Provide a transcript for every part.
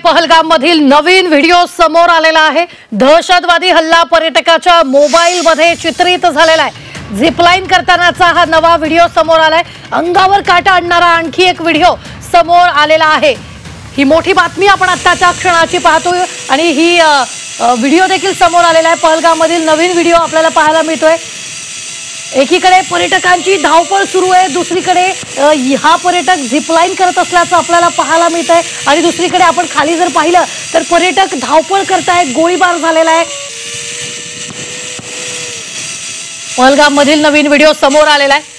पहलगाम मधील नवीन व्हिडिओ समोर आलेला आहे। दहशतवादी हल्ला पर्यटकाच्या मोबाईल मध्ये चित्रित झालेला आहे। झिपलाइन करतानाचा हा नवा व्हिडिओ समोर आलाय। अंगावर काटा आणणारा आणखी एक व्हिडिओ समोर आलेला आहे। ही मोठी बातमी आपण आत्ताच्या क्षणाची पाहतोय आणि ही व्हिडिओ देखील समोर आलेला आहे। पहलगाम मधील नवीन व्हिडिओ आपल्याला पाहायला मिळतोय। एकीकडे पर्यटकांची धावपळ सुरू आहे, दुसरीकडे हा पर्यटक झिपलाइन करत असल्याचं आपल्याला पाहायला मिळतंय आणि दुसरीकडे आपण खाली जर पाहिलं तर पर्यटक धावपळ करतायत, गोळीबार झालेला आहे। पहलगाम मधील नवीन व्हिडिओ समोर आलेला आहे।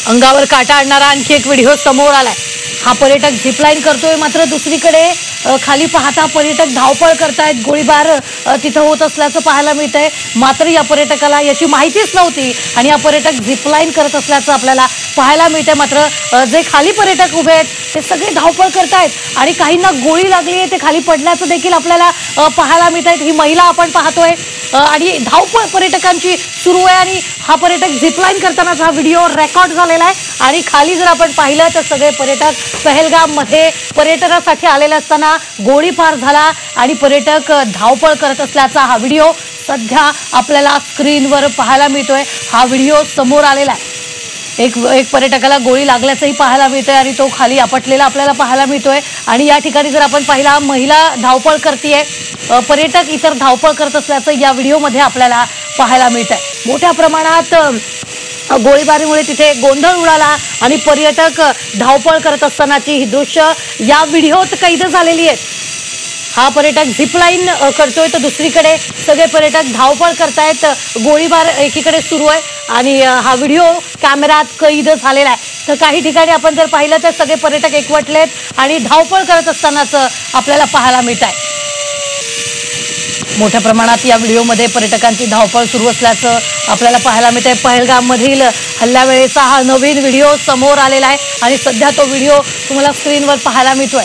अंगावर काटा आणणारा आणखी एक व्हिडिओ समोर आलाय। हा पर्यटक झिपलाइन करतोय, मात्र दुसरीकडे खाली पाहता पर्यटक धावपळ करतायत, गोळीबार तिथं होत असल्याचं पाहायला मिळतंय। मात्र या पर्यटकाला याची माहितीच नव्हती आणि हा पर्यटक झिपलाइन करत असल्याचं आपल्याला पाहायला मिळतंय। मात्र जे खाली पर्यटक उभे आहेत ते सगळे धावपळ करतायत आणि काहींना गोळी लागली आहे, ते खाली पडल्याचं देखील आपल्याला पाहायला मिळतंय। ही महिला आपण पाहतोय आणि धावपळ पर्यटकांची सुरू आहे आणि हा पर्यटक झिपलाइन करतानाचा हा व्हिडिओ रेकॉर्ड झालेला आहे। आणि खाली जर आपण पाहिलं तर सगळे पर्यटक पहलगाम मध्ये पर्यटनासाठी आलेले असताना गोळीबार झाला आणि पर्यटक धावपळ करत असल्याचा हा व्हिडिओ सध्या आपल्याला स्क्रीनवर पाहायला मिळतोय। हा व्हिडिओ समोर आलेला आहे। एक पर्यटकाला गोळी लागल्याचंही पाहायला मिळतंय आणि तो खाली आपटलेला आपल्याला पाहायला मिळतोय। आणि या ठिकाणी जर आपण पाहिला, महिला धावपळ करतेय, पर्यटक इतर धावपळ करत असल्याचं या व्हिडिओमध्ये आपल्याला पाहायला मिळतंय। मोठ्या प्रमाणात गोळीबारीमुळे तिथे गोंधळ उडाला आणि पर्यटक धावपळ करत असतानाची ही दृश्य या व्हिडिओत कैद झालेली आहेत। हा पर्यटक झिपलाइन करतोय तर दुसरीकडे सगळे पर्यटक धावपळ करतायत, गोळीबार एकीकडे सुरू आहे आणि हा व्हिडिओ कॅमेऱ्यात कैद झालेला आहे। तर काही ठिकाणी आपण जर पाहिलं तर सगळे पर्यटक एकवटलेत आणि धावपळ करत असतानाचं आपल्याला पाहायला मिळत आहे। मोठ्या प्रमाणात या व्हिडिओमध्ये पर्यटकांची धावपळ सुरू असल्याचं आपल्याला पाहायला मिळतंय। पहलगाम मधील हल्ल्यावेळेचा हा नवीन व्हिडिओ समोर आलेला आहे आणि सध्या तो व्हिडिओ तुम्हाला स्क्रीनवर पाहायला मिळतोय।